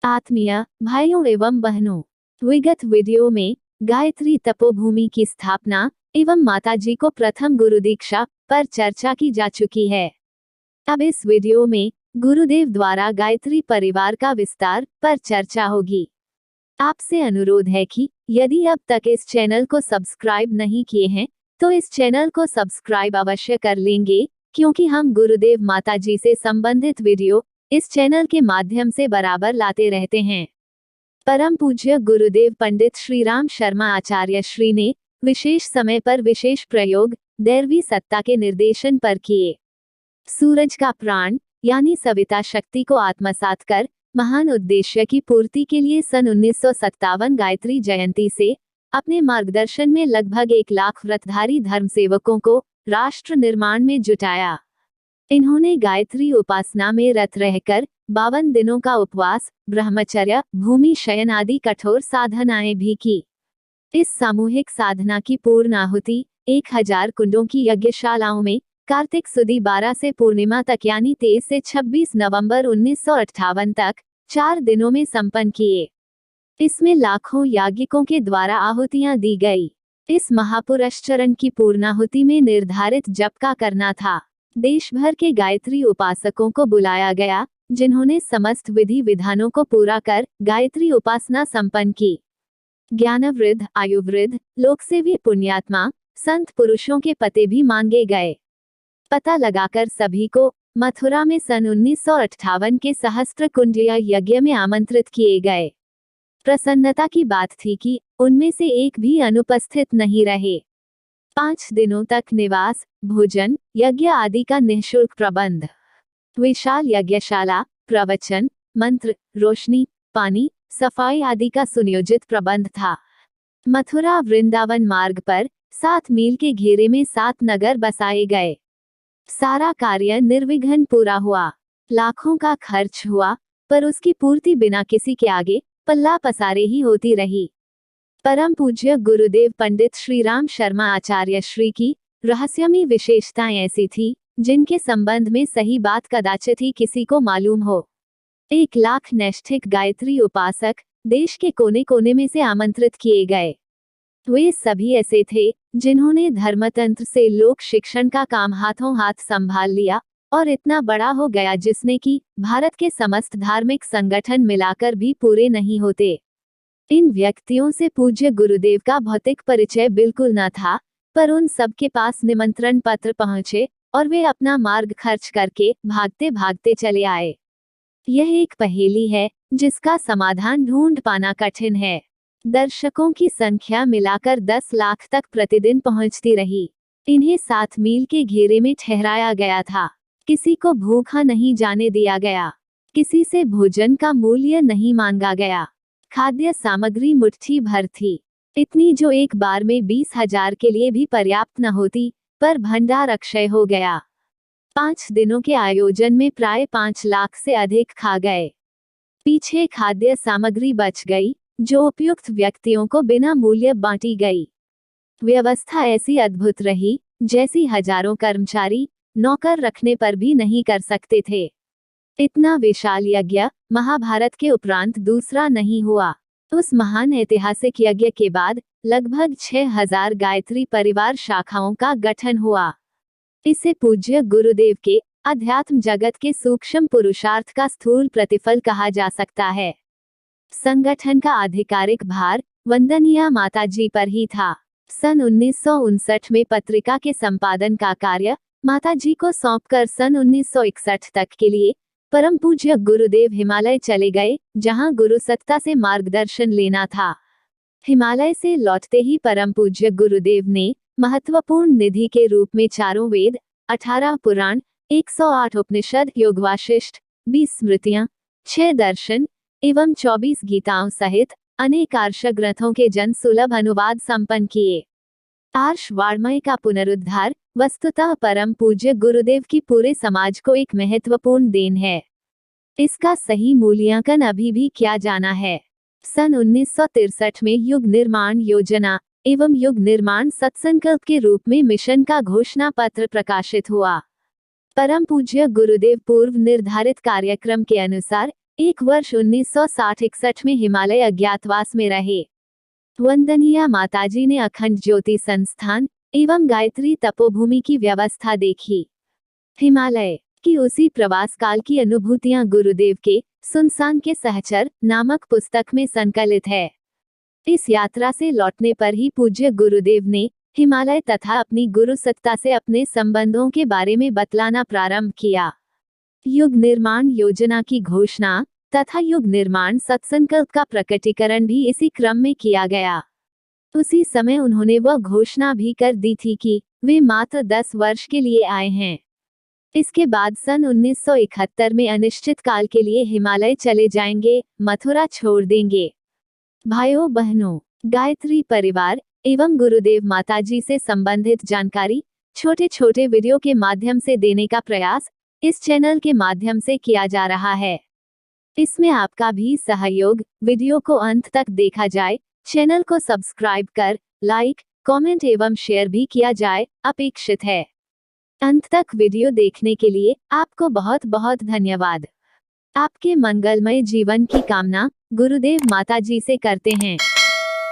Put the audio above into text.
आत्मीय भाइयों एवं बहनों, विगत वीडियो में गायत्री तपोभूमि की स्थापना एवं माताजी को प्रथम गुरु दीक्षा पर चर्चा की जा चुकी है। अब इस वीडियो में गुरुदेव द्वारा गायत्री परिवार का विस्तार पर चर्चा होगी। आपसे अनुरोध है कि यदि अब तक इस चैनल को सब्सक्राइब नहीं किए हैं तो इस चैनल को सब्सक्राइब अवश्य कर लेंगे, क्योंकि हम गुरुदेव माताजी से संबंधित वीडियो इस चैनल के माध्यम से बराबर लाते रहते हैं। परम पूज्य गुरुदेव पंडित श्री राम शर्मा आचार्य श्री ने विशेष समय पर विशेष प्रयोग दैवी सत्ता के निर्देशन पर किए। सूरज का प्राण यानी सविता शक्ति को आत्मसात कर महान उद्देश्य की पूर्ति के लिए सन 1957 गायत्री जयंती से अपने मार्गदर्शन में लगभग 1 लाख व्रतधारी धर्मसेवकों को राष्ट्र निर्माण में जुटाया। इन्होंने गायत्री उपासना में रत रहकर 52 दिनों का उपवास, ब्रह्मचर्य, भूमि शयन आदि कठोर साधनाएं भी की। इस सामूहिक साधना की पूर्ण आहुति 1000 कुंडों की यज्ञशालाओं में कार्तिक सुदी 12 से पूर्णिमा तक यानी 23 से 26 नवंबर 1958 तक 4 दिनों में संपन्न किए। इसमें लाखों याज्ञिकों के द्वारा आहुतियां दी गई। इस महापुरस्चरण की पूर्णाहुति में निर्धारित जप का करना था। देश भर के गायत्री उपासकों को बुलाया गया, जिन्होंने समस्त विधि विधानों को पूरा कर गायत्री उपासना संपन्न की। ज्ञानवृद्ध, आयुवृद्ध, लोकसेवी पुण्यात्मा, संत पुरुषों के पते भी मांगे गए। पता लगाकर सभी को मथुरा में सन 1958 के सहस्त्र कुंडीय यज्ञ में आमंत्रित किए गए। प्रसन्नता की बात थी कि उनमें से एक भी अनुपस्थित नहीं रहे। 5 दिनों तक निवास, भोजन, यज्ञ आदि का निःशुल्क प्रबंध, विशाल यज्ञशाला, प्रवचन, मंत्र, रोशनी, पानी, सफाई आदि का सुनियोजित प्रबंध था। मथुरा वृंदावन मार्ग पर 7 मील के घेरे में 7 नगर बसाए गए। सारा कार्य निर्विघ्न पूरा हुआ। लाखों का खर्च हुआ, पर उसकी पूर्ति बिना किसी के आगे पल्ला पसारे ही होती रही। परम पूज्य गुरुदेव पंडित श्री राम शर्मा आचार्य श्री की रहस्यमयी विशेषताएं ऐसी थी, जिनके संबंध में सही बात कदाचित ही किसी को मालूम हो। 1 लाख नैष्ठिक गायत्री उपासक देश के कोने कोने में से आमंत्रित किए गए। वे सभी ऐसे थे जिन्होंने धर्मतंत्र से लोक शिक्षण का काम हाथों हाथ संभाल लिया और इतना बड़ा हो गया जिसने कि भारत के समस्त धार्मिक संगठन मिलाकर भी पूरे नहीं होते। इन व्यक्तियों से पूज्य गुरुदेव का भौतिक परिचय बिल्कुल न था, पर उन सब के पास निमंत्रण पत्र पहुंचे और वे अपना मार्ग खर्च करके भागते भागते चले आए। यह एक पहेली है जिसका समाधान ढूंढ पाना कठिन है। दर्शकों की संख्या मिलाकर 10 लाख तक प्रतिदिन पहुंचती रही। इन्हें 7 मील के घेरे में ठहराया गया था। किसी को भूखा नहीं जाने दिया गया। किसी से भोजन का मूल्य नहीं मांगा गया। खाद्य सामग्री मुट्ठी भर थी, इतनी जो एक बार में 20,000 के लिए भी पर्याप्त न होती, पर भंडार अक्षय हो गया। 5 दिनों के आयोजन में प्राय 5 लाख से अधिक खा गए। पीछे खाद्य सामग्री बच गई, जो उपयुक्त व्यक्तियों को बिना मूल्य बांटी गई। व्यवस्था ऐसी अद्भुत रही जैसी हजारों कर्मचारी नौकर रखने पर भी नहीं कर सकते थे। इतना विशाल यज्ञ महाभारत के उपरांत दूसरा नहीं हुआ। उस महान ऐतिहासिक यज्ञ के बाद लगभग 6000 गायत्री परिवार शाखाओं का गठन हुआ। इसे पूज्य गुरुदेव के अध्यात्म जगत के सूक्ष्म पुरुषार्थ का स्थूल प्रतिफल कहा जा सकता है। संगठन का आधिकारिक भार वंदनीय माताजी पर ही था। सन 1959 में पत्रिका के संपादन का कार्य माताजी को सौंपकर सन 1961 तक के लिए परम पूज्य गुरुदेव हिमालय चले गए, जहां गुरु सत्ता से मार्गदर्शन लेना था। हिमालय से लौटते ही परम पूज्य गुरुदेव ने महत्वपूर्ण निधि के रूप में 4 वेद, 18 पुराण, 108 उपनिषद, योग वाशिष्ठ, 20 स्मृतियां, 6 दर्शन एवं 24 गीताओं सहित अनेक आर्ष ग्रंथों के जन सुलभ अनुवाद संपन्न किए। आर्ष वाङ्मय का पुनरुद्धार वस्तुतः परम पूज्य गुरुदेव की पूरे समाज को एक महत्वपूर्ण देन है। इसका सही मूल्यांकन अभी भी किया जाना है। सन 1963 में युग निर्माण योजना एवं युग निर्माण सत्संकल्प के रूप में मिशन का घोषणा पत्र प्रकाशित हुआ। परम पूज्य गुरुदेव पूर्व निर्धारित कार्यक्रम के अनुसार एक वर्ष 1960-61 में हिमालय अज्ञातवास में रहे। वंदनीय माताजी ने अखंड ज्योति संस्थान एवं गायत्री तपोभूमि की व्यवस्था देखी। हिमालय की उसी प्रवास काल की अनुभूतियां गुरुदेव के सुनसान के सहचर नामक पुस्तक में संकलित है। इस यात्रा से लौटने पर ही पूज्य गुरुदेव ने हिमालय तथा अपनी गुरु सत्ता से अपने संबंधों के बारे में बतलाना प्रारंभ किया। युग निर्माण योजना की घोषणा तथा युग निर्माण सत्संकल्प का प्रकटीकरण भी इसी क्रम में किया गया। उसी समय उन्होंने वह घोषणा भी कर दी थी कि वे मात्र 10 वर्ष के लिए आए हैं। इसके बाद सन 1971 में अनिश्चित काल के लिए हिमालय चले जाएंगे, मथुरा छोड़ देंगे। भाइयों बहनों, गायत्री परिवार एवं गुरुदेव माताजी से संबंधित जानकारी छोटे छोटे वीडियो के माध्यम से देने का प्रयास इस चैनल के माध्यम से किया जा रहा है। इसमें आपका भी सहयोग, वीडियो को अंत तक देखा जाए, चैनल को सब्सक्राइब कर लाइक, कमेंट एवं शेयर भी किया जाए अपेक्षित है। अंत तक वीडियो देखने के लिए आपको बहुत बहुत धन्यवाद। आपके मंगलमय जीवन की कामना गुरुदेव माताजी से करते हैं।